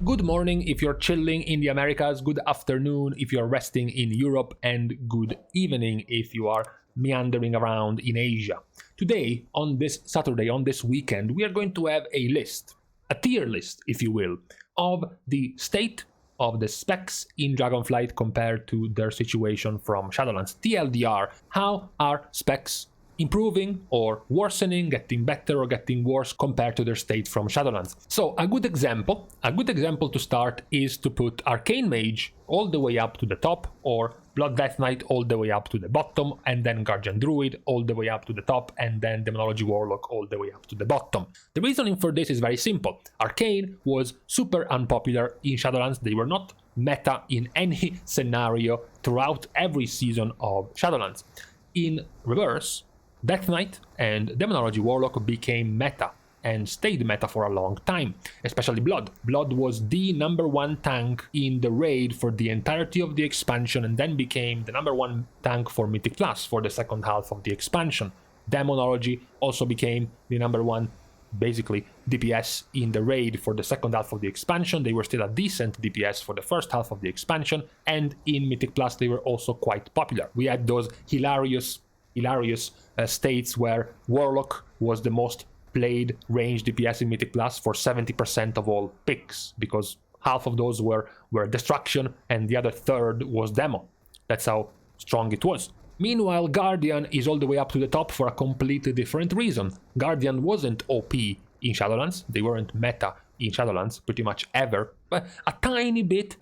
Good morning if you're chilling in the Americas, good afternoon if you're resting in Europe, and good evening if you are meandering around in Asia. Today, on this Saturday, on this weekend, we are going to have a list, a tier list, if you will, of the state of the specs in Dragonflight compared to their situation from Shadowlands. TLDR, how are specs improving or worsening, getting better or getting worse compared to their state from Shadowlands. So a good example to start is to put Arcane Mage all the way up to the top, or Blood Death Knight all the way up to the bottom, and then Guardian Druid all the way up to the top, and then Demonology Warlock all the way up to the bottom. The reasoning for this is very simple. Arcane was super unpopular in Shadowlands. They were not meta in any scenario throughout every season of Shadowlands. In reverse, Death Knight and Demonology Warlock became meta and stayed meta for a long time, especially Blood. Blood was the #1 tank in the raid for the entirety of the expansion and then became the #1 tank for Mythic Plus for the second half of the expansion. Demonology also became the #1 basically DPS in the raid for the second half of the expansion. They were still a decent DPS for the first half of the expansion, and in Mythic Plus they were also quite popular. We had those hilarious states where Warlock was the most played range DPS in Mythic Plus for 70% of all picks, because half of those were Destruction and the other third was Demo. That's how strong it was. Meanwhile, Guardian is all the way up to the top for a completely different reason. Guardian wasn't OP in Shadowlands, they weren't meta in Shadowlands pretty much ever, but a tiny bit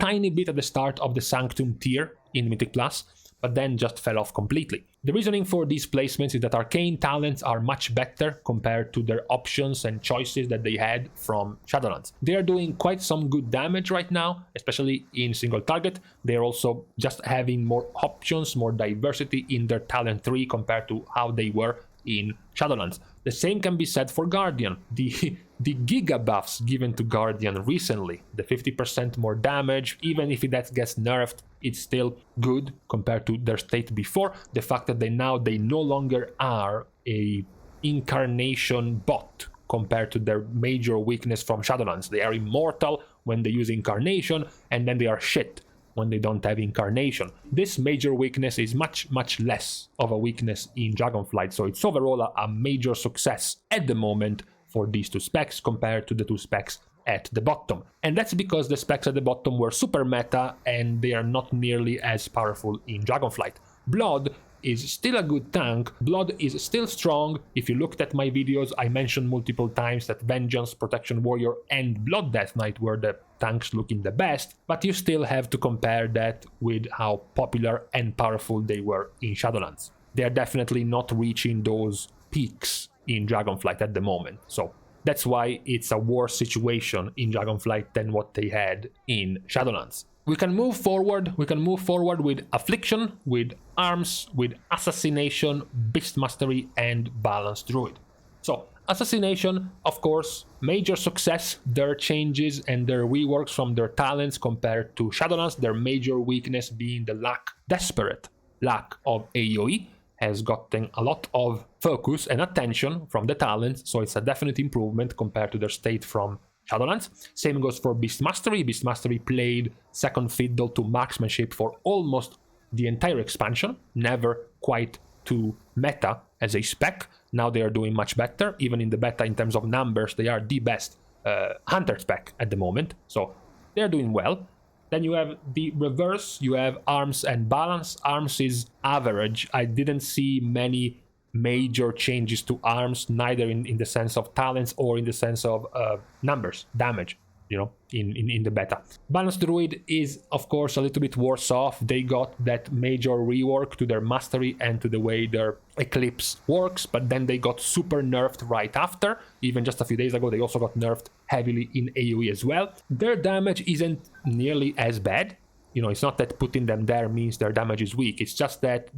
at the start of the Sanctum tier in Mythic Plus, but then just fell off completely. The reasoning for these placements is that Arcane talents are much better compared to their options and choices that they had from Shadowlands. They are doing quite some good damage right now, especially in single target. They are also just having more options, more diversity in their talent tree compared to how they were in Shadowlands. The same can be said for Guardian. The giga buffs given to Guardian recently, the 50% more damage, even if that gets nerfed, it's still good compared to their state before. The fact that they no longer are a incarnation bot compared to their major weakness from Shadowlands. They are immortal when they use incarnation, and then they are shit when they don't have incarnation. This major weakness is much less of a weakness in Dragonflight, so it's overall a major success at the moment for these two specs compared to the two specs at the bottom. And that's because the specs at the bottom were super meta and they are not nearly as powerful in Dragonflight. Blood is still a good tank, Blood is still strong. If you looked at my videos, I mentioned multiple times that Vengeance, Protection Warrior and Blood Death Knight were the tanks looking the best, but you still have to compare that with how popular and powerful they were in Shadowlands. They are definitely not reaching those peaks in Dragonflight at the moment, so that's why it's a worse situation in Dragonflight than what they had in Shadowlands. We can move forward with Affliction, with Arms, with Assassination, Beast Mastery, and Balanced Druid. So, Assassination, of course, major success. Their changes and their reworks from their talents compared to Shadowlands, their major weakness being the desperate lack of AoE, has gotten a lot of focus and attention from the talents, so it's a definite improvement compared to their state from Shadowlands. Same goes for Beast Mastery. Beast Mastery played second fiddle to Marksmanship for almost the entire expansion, never quite too meta as a spec. Now they are doing much better. Even in the beta, in terms of numbers, they are the best Hunter spec at the moment, so they're doing well. Then you have the reverse, you have Arms and Balance. Arms is average. I didn't see many major changes to Arms, neither in the sense of talents or in the sense of numbers, damage, in the beta. Balanced Druid is, of course, a little bit worse off. They got that major rework to their mastery and to the way their Eclipse works, but then they got super nerfed right after. Even just a few days ago, they also got nerfed heavily in AoE as well. Their damage isn't nearly as bad. It's not that putting them there means their damage is weak. It's just that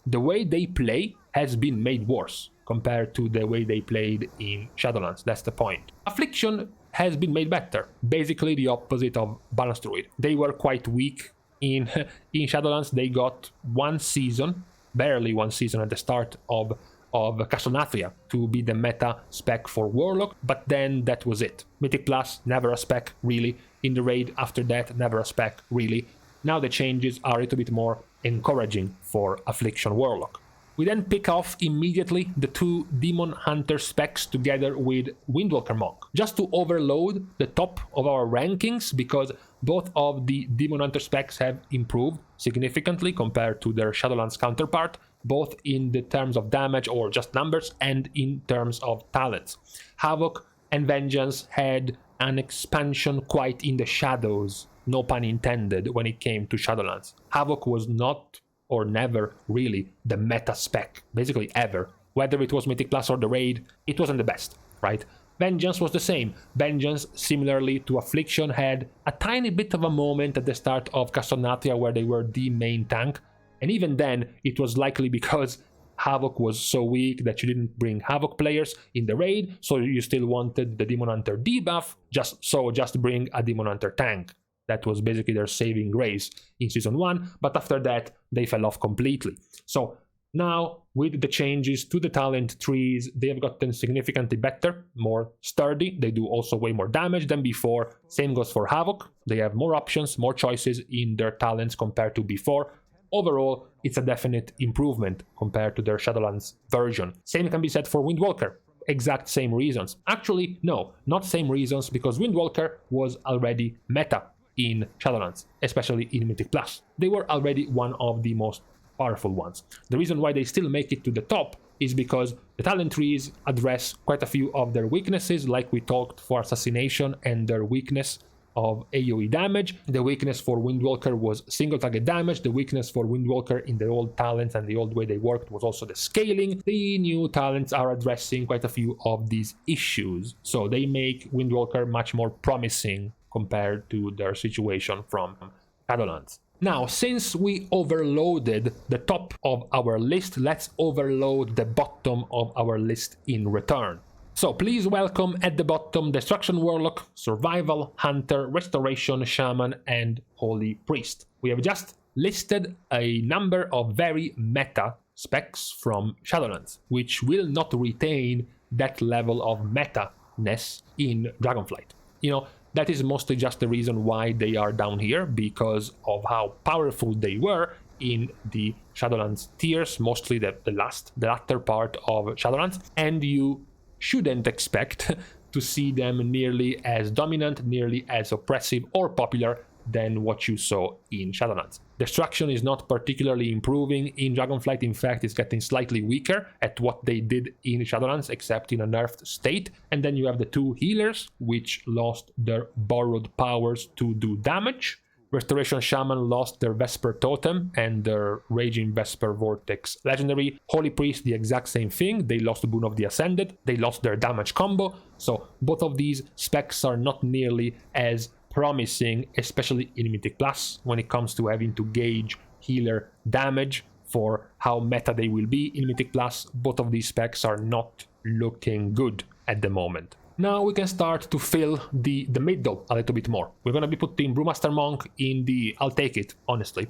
the way they play has been made worse compared to the way they played in Shadowlands. That's the point. Affliction has been made better. Basically the opposite of Balanced Druid. They were quite weak in Shadowlands. They got one season, barely one season at the start of of Castlnathria to be the meta spec for Warlock, but then that was it. Mythic Plus, never a spec, really. In the raid after that, never a spec, really. Now the changes are a little bit more encouraging for Affliction Warlock. We then pick off immediately the two Demon Hunter specs together with Windwalker Monk, just to overload the top of our rankings, because both of the Demon Hunter specs have improved significantly compared to their Shadowlands counterpart, both in the terms of damage or just numbers and in terms of talents. Havoc and Vengeance had an expansion quite in the shadows, no pun intended, when it came to Shadowlands. Havoc was not or never really the meta spec, basically ever. Whether it was Mythic Plus or the raid, it wasn't the best, right? Vengeance was the same. Vengeance, similarly to Affliction, had a tiny bit of a moment at the start of Castlnathria where they were the main tank, and even then it was likely because Havoc was so weak that you didn't bring Havoc players in the raid, so you still wanted the Demon Hunter debuff, just bring a Demon Hunter tank. That was basically their saving grace in Season 1, but after that, they fell off completely. So now, with the changes to the talent trees, they have gotten significantly better, more sturdy. They do also way more damage than before. Same goes for Havoc. They have more options, more choices in their talents compared to before. Overall, it's a definite improvement compared to their Shadowlands version. Same can be said for Windwalker. Exact same reasons. Actually, no, not same reasons, because Windwalker was already meta in Shadowlands, especially in Mythic Plus. They were already one of the most powerful ones. The reason why they still make it to the top is because the talent trees address quite a few of their weaknesses, like we talked for Assassination and their weakness of AoE damage. The weakness for Windwalker was single target damage. The weakness for Windwalker in the old talents and the old way they worked was also the scaling. The new talents are addressing quite a few of these issues, so they make Windwalker much more promising compared to their situation from Shadowlands. Now, since we overloaded the top of our list, let's overload the bottom of our list in return. So please welcome at the bottom Destruction Warlock, Survival Hunter, Restoration Shaman, and Holy Priest. We have just listed a number of very meta specs from Shadowlands, which will not retain that level of meta-ness in Dragonflight. You know, that is mostly just the reason why they are down here, because of how powerful they were in the Shadowlands tiers, mostly the latter part of Shadowlands, and you shouldn't expect to see them nearly as dominant, nearly as oppressive or popular than what you saw in Shadowlands. Destruction is not particularly improving in Dragonflight. In fact, it's getting slightly weaker at what they did in Shadowlands, except in a nerfed state. And then you have the two healers, which lost their borrowed powers to do damage. Restoration Shaman lost their Vesper Totem and their Raging Vesper Vortex Legendary. Holy Priest, the exact same thing. They lost the Boon of the Ascended. They lost their damage combo. So both of these specs are not nearly as promising, especially in Mythic Plus, when it comes to having to gauge healer damage for how meta they will be in Mythic Plus. Both of these specs are not looking good at the moment. Now we can start to fill the middle a little bit more. We're going to be putting Brewmaster Monk in the I'll take it, honestly,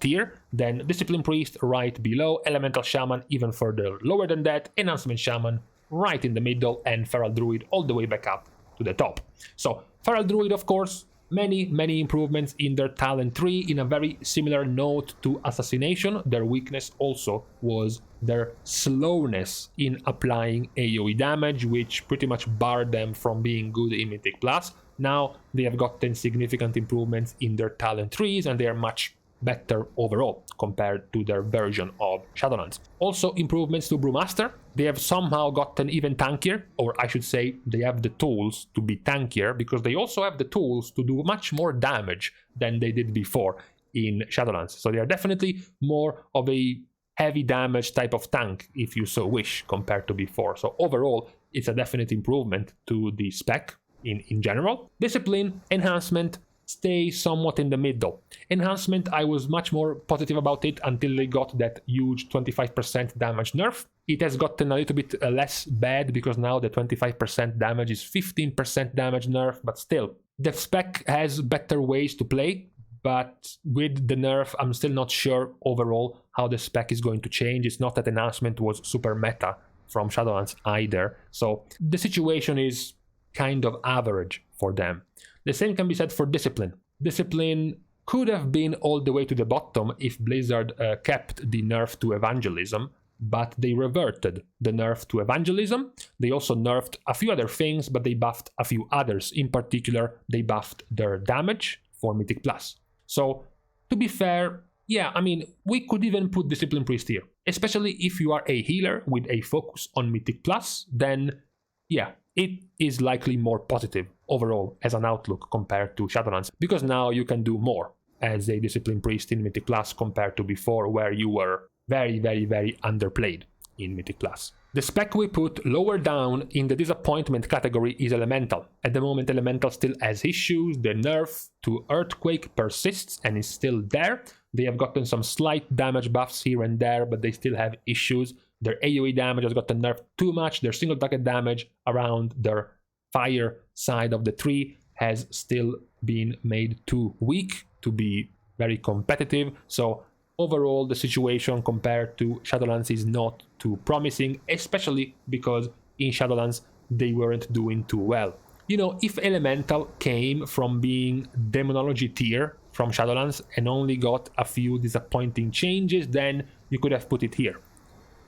tier. Then Discipline Priest right below, Elemental Shaman even further lower than that, Enhancement Shaman right in the middle, and Feral Druid all the way back up to the top. So Feral Druid, of course, many improvements in their talent tree in a very similar note to Assassination. Their weakness also was their slowness in applying AoE damage, which pretty much barred them from being good in Mythic Plus. Now they have gotten significant improvements in their talent trees, and they are much better overall compared to their version of Shadowlands. Also improvements to Brewmaster. They have somehow gotten even tankier, or I should say they have the tools to be tankier, because they also have the tools to do much more damage than they did before in Shadowlands. So they are definitely more of a heavy damage type of tank, if you so wish, compared to before. So overall, it's a definite improvement to the spec in general. Discipline, enhancement, stay somewhat in the middle. Enhancement, I was much more positive about it until they got that huge 25% damage nerf. It has gotten a little bit less bad, because now the 25% damage is 15% damage nerf, but still, the spec has better ways to play, but with the nerf, I'm still not sure overall how the spec is going to change. It's not that announcement was super meta from Shadowlands either, so the situation is kind of average for them. The same can be said for Discipline. Discipline could have been all the way to the bottom if Blizzard kept the nerf to Evangelism, but they reverted the nerf to Evangelism. They also nerfed a few other things, but they buffed a few others. In particular, they buffed their damage for Mythic Plus. So, to be fair, yeah, I mean, we could even put Discipline Priest here. Especially if you are a healer with a focus on Mythic Plus, then yeah, it is likely more positive overall as an outlook compared to Shadowlands, because now you can do more as a Discipline Priest in Mythic Plus compared to before, where you were very, very, very underplayed in Mythic Plus. The spec we put lower down in the disappointment category is Elemental. At the moment, Elemental still has issues. The nerf to Earthquake persists and is still there. They have gotten some slight damage buffs here and there, but they still have issues. Their AoE damage has gotten nerfed too much. Their single target damage around their fire side of the tree has still been made too weak to be very competitive. So overall, the situation compared to Shadowlands is not too promising, especially because in Shadowlands they weren't doing too well. You know, if Elemental came from being Demonology tier from Shadowlands and only got a few disappointing changes, then you could have put it here.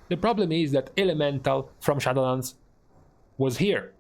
The problem is that Elemental from Shadowlands was here.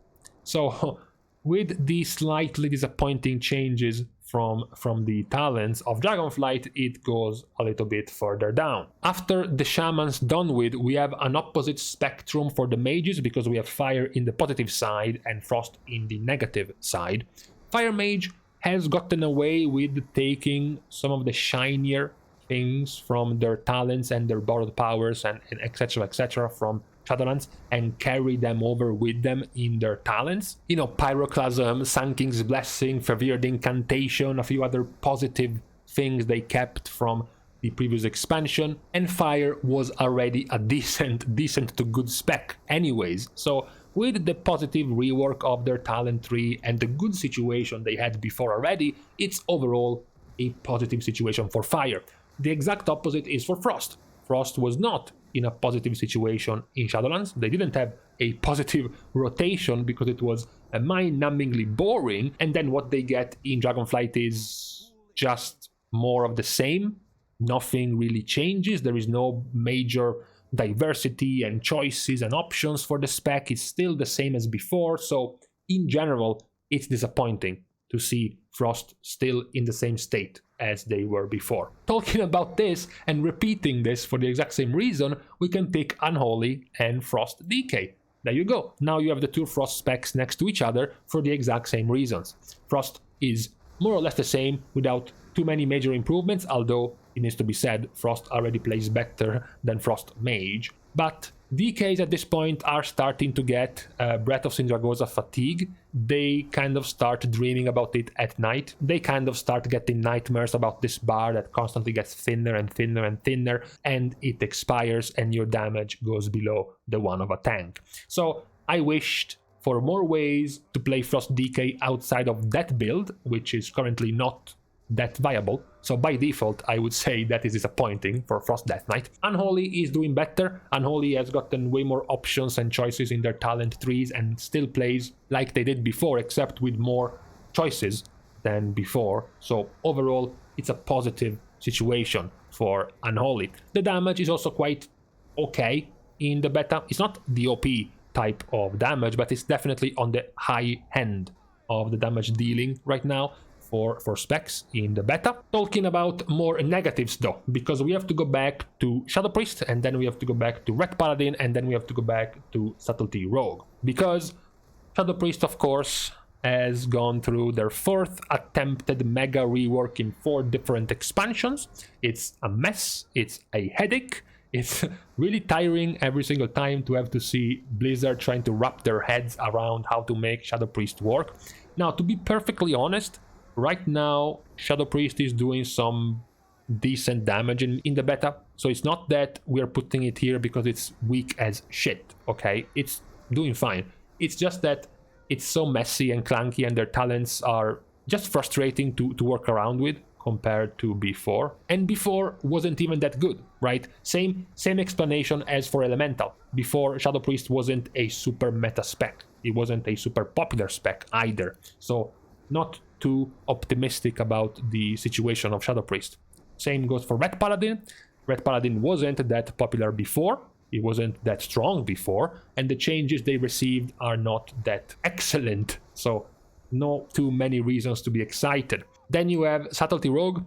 So with the slightly disappointing changes from the talents of Dragonflight, it goes a little bit further down. After the Shaman's done with, we have an opposite spectrum for the Mages, because we have Fire in the positive side and Frost in the negative side. Fire Mage has gotten away with taking some of the shinier things from their talents and their borrowed powers and etc from Shadowlands and carry them over with them in their talents. You know, Pyroclasm, Sun King's Blessing, Fevered Incantation, a few other positive things they kept from the previous expansion, and Fire was already a decent to good spec anyways. So with the positive rework of their talent tree and the good situation they had before already, it's overall a positive situation for Fire. The exact opposite is for Frost. Frost was not in a positive situation in Shadowlands. They didn't have a positive rotation because it was mind-numbingly boring, and then what they get in Dragonflight is just more of the same. Nothing really changes. There is no major diversity and choices and options for the spec. It's still the same as before, so in general it's disappointing to see Frost still in the same state as they were before. Talking about this and repeating this for the exact same reason, we can pick Unholy and Frost DK. There you go. Now you have the two Frost specs next to each other for the exact same reasons. Frost is more or less the same without too many major improvements, although it needs to be said, Frost already plays better than Frost Mage. But DKs at this point are starting to get Breath of Sindragosa fatigue. They kind of start dreaming about it at night. They kind of start getting nightmares about this bar that constantly gets thinner and thinner and thinner, and it expires and your damage goes below the one of a tank. So I wished for more ways to play Frost DK outside of that build, which is currently not that viable. So by default, I would say that is disappointing for Frost Death Knight. Unholy is doing better. Unholy has gotten way more options and choices in their talent trees and still plays like they did before, except with more choices than before. So overall, it's a positive situation for Unholy. The damage is also quite okay in the beta. It's not the OP type of damage, but it's definitely on the high end of the damage dealing right now for specs in the beta. Talking about more negatives though, because we have to go back to ShadowPriest, and then we have to go back to Red Paladin, and then we have to go back to Subtlety Rogue. Because ShadowPriest, of course, has gone through their fourth attempted mega rework in 4 different expansions. It's a mess, it's a headache, it's really tiring every single time to have to see Blizzard trying to wrap their heads around how to make ShadowPriest work. Now, to be perfectly honest, right now, ShadowPriest is doing some decent damage in the beta, so it's not that we're putting it here because it's weak as shit, okay? It's doing fine. It's just that it's so messy and clunky and their talents are just frustrating to work around with compared to before, and before wasn't even that good, right? Same explanation as for Elemental. Before, ShadowPriest wasn't a super meta spec. It wasn't a super popular spec either, so not too optimistic about the situation of ShadowPriest. Same goes for Red Paladin. Red Paladin wasn't that popular before, it wasn't that strong before, and the changes they received are not that excellent, so no too many reasons to be excited. Then you have Subtlety Rogue.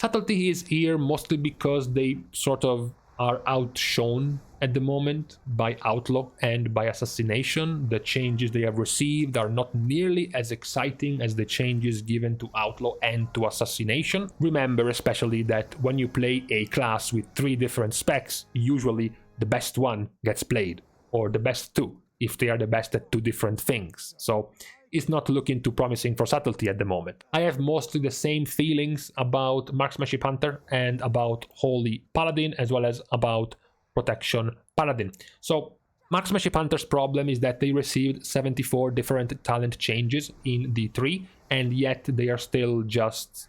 Subtlety is here mostly because they sort of are outshone at the moment by Outlaw and by Assassination. The changes they have received are not nearly as exciting as the changes given to Outlaw and to Assassination. Remember especially that when you play a class with 3 different specs, usually the best one gets played, or the best 2, if they are the best at 2 different things. So it's not looking too promising for Subtlety at the moment. I have mostly the same feelings about Marksmanship Hunter and about Holy Paladin, as well as about Protection Paladin. So Marksmanship Hunter's problem is that they received 74 different talent changes in D3, and yet they are still just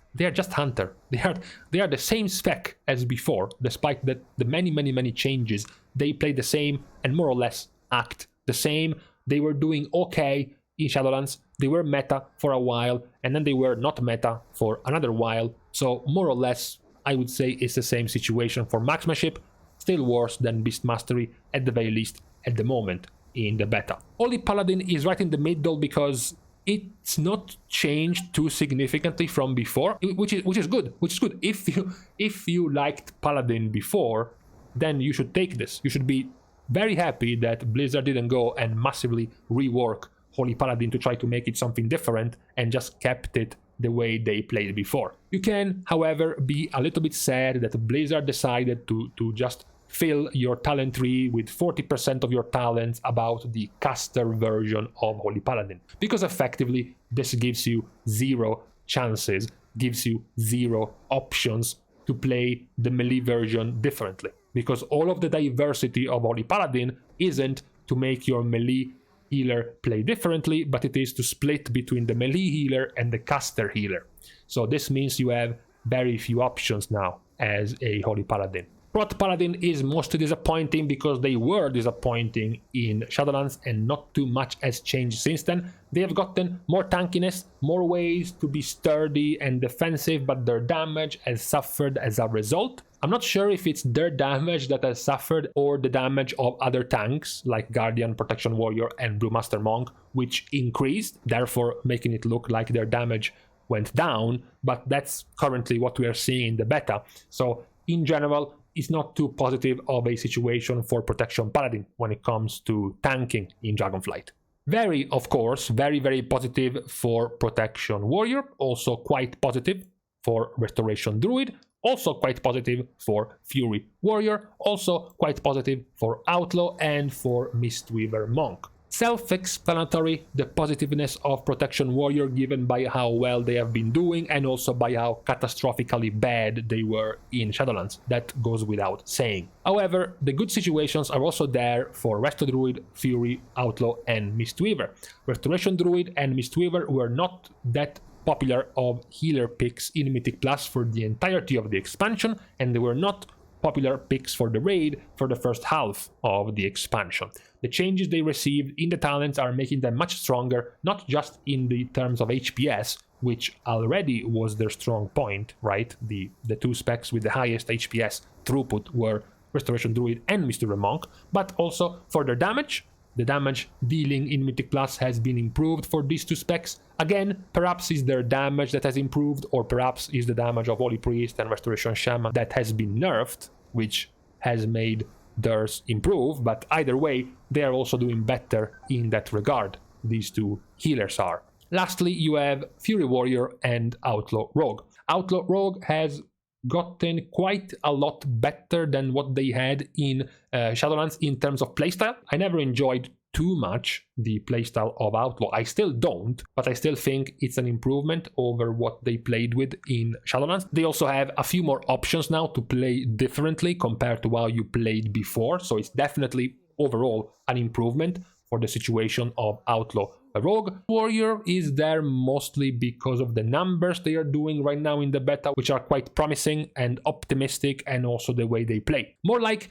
Hunter. They are the same spec as before, despite that the many changes. They play the same and more or less act the same. They were doing okay in Shadowlands, they were meta for a while, and then they were not meta for another while. So more or less, I would say it's the same situation for Marksmanship, still worse than Beast Mastery, at the very least at the moment in the beta. Holy Paladin is right in the middle because it's not changed too significantly from before, which is good. If you liked Paladin before, then you should take this. You should be very happy that Blizzard didn't go and massively rework Holy Paladin to try to make it something different and just kept it the way they played before. You can, however, be a little bit sad that Blizzard decided to just fill your talent tree with 40% of your talents about the caster version of Holy Paladin, because effectively this gives you 0 chances, gives you 0 options to play the melee version differently, because all of the diversity of Holy Paladin isn't to make your melee healer play differently, but it is to split between the melee healer and the caster healer. So this means you have very few options now as a Holy Paladin. Prot Paladin is mostly disappointing because they were disappointing in Shadowlands and not too much has changed since then. They have gotten more tankiness, more ways to be sturdy and defensive, but their damage has suffered as a result. I'm not sure if it's their damage that has suffered or the damage of other tanks like Guardian, Protection Warrior and Brewmaster Monk, which increased, therefore making it look like their damage went down, but that's currently what we are seeing in the beta. So in general, it's not too positive of a situation for Protection Paladin when it comes to tanking in Dragonflight. Very, of course, very positive for Protection Warrior, also quite positive for Restoration Druid, also quite positive for Fury Warrior, also quite positive for Outlaw and for Mistweaver Monk. Self-explanatory, the positiveness of Protection Warrior given by how well they have been doing and also by how catastrophically bad they were in Shadowlands. That goes without saying. However, the good situations are also there for Resto Druid, Fury, Outlaw and Mistweaver. Restoration Druid and Mistweaver were not that popular of healer picks in Mythic Plus for the entirety of the expansion, and they were not popular picks for the raid for the first half of the expansion. The changes they received in the talents are making them much stronger, not just in the terms of HPS, which already was their strong point, right? The 2 specs with the highest HPS throughput were Restoration Druid and Mistweaver Monk, but also for their damage. The damage dealing in Mythic Plus has been improved for these 2 specs. Again, perhaps is their damage that has improved, or perhaps is the damage of Holy Priest and Restoration Shaman that has been nerfed, which has made theirs improve, but either way, they are also doing better in that regard. These 2 healers are. Lastly, you have Fury Warrior and Outlaw Rogue. Outlaw Rogue has gotten quite a lot better than what they had in Shadowlands in terms of playstyle. I never enjoyed too much the playstyle of Outlaw. I still don't, but I still think it's an improvement over what they played with in Shadowlands. They also have a few more options now to play differently compared to how you played before, so it's definitely overall an improvement for the situation of Outlaw a rogue. Warrior is there mostly because of the numbers they are doing right now in the beta, which are quite promising and optimistic, and also the way they play. More like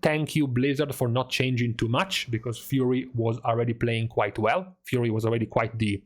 thank you Blizzard for not changing too much, because Fury was already playing quite well. Fury was already quite the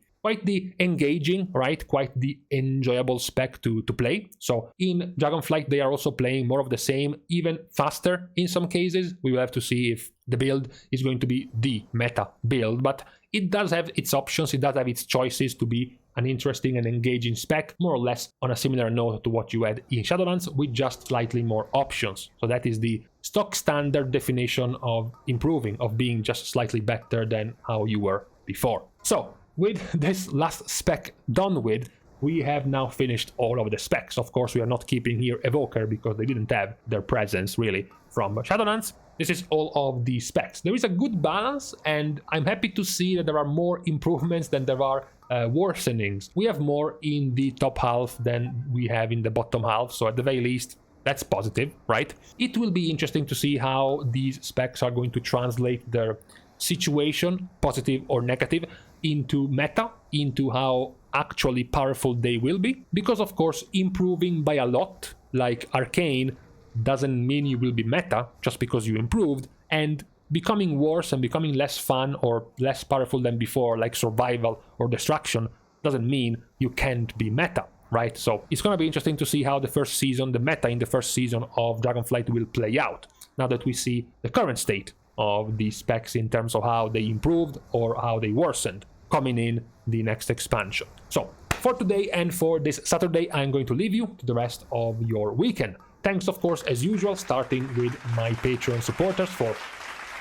engaging, right? Quite the enjoyable spec to play. So in Dragonflight, they are also playing more of the same, even faster in some cases. We will have to see if the build is going to be the meta build, but it does have its options, it does have its choices to be an interesting and engaging spec, more or less on a similar note to what you had in Shadowlands, with just slightly more options. So that is the stock standard definition of improving, of being just slightly better than how you were before. So with this last spec done with, we have now finished all of the specs. Of course, we are not keeping here Evoker because they didn't have their presence really from Shadowlands. This is all of the specs. There is a good balance, and I'm happy to see that there are more improvements than there are worsenings. We have more in the top half than we have in the bottom half, so at the very least, that's positive, right? It will be interesting to see how these specs are going to translate their situation, positive or negative, into meta, into how actually powerful they will be. Because of course, improving by a lot, like Arcane, doesn't mean you will be meta just because you improved, and becoming worse and becoming less fun or less powerful than before, like Survival or Destruction, doesn't mean you can't be meta, right? So it's gonna be interesting to see how the first season, the meta in the first season of Dragonflight will play out, now that we see the current state of the specs in terms of how they improved or how they worsened coming in the next expansion. So for today and for this Saturday, I'm going to leave you to the rest of your weekend. Thanks, of course, as usual, starting with my Patreon supporters for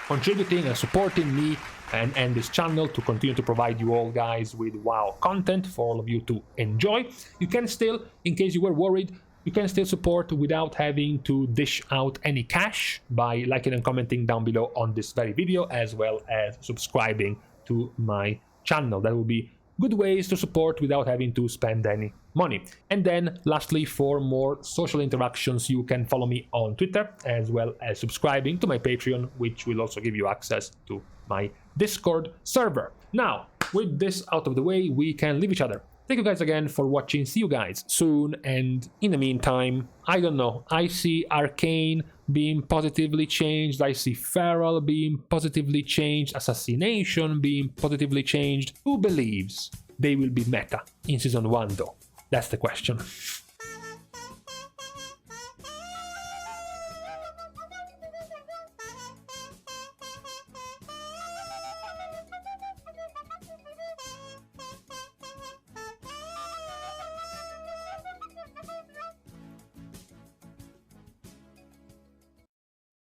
contributing and supporting me and this channel to continue to provide you all guys with WoW content for all of you to enjoy. You can still, in case you were worried, you can still support without having to dish out any cash by liking and commenting down below on this very video, as well as subscribing to my channel. That will be good ways to support without having to spend any money. And then lastly, for more social interactions, you can follow me on Twitter, as well as subscribing to my Patreon, which will also give you access to my Discord server. Now, with this out of the way, we can leave each other. Thank you guys again for watching. See you guys soon, and in the meantime, I don't know, I see Arcane being positively changed, I see Feral being positively changed, Assassination being positively changed. Who believes they will be meta in Season 1 though? That's the question.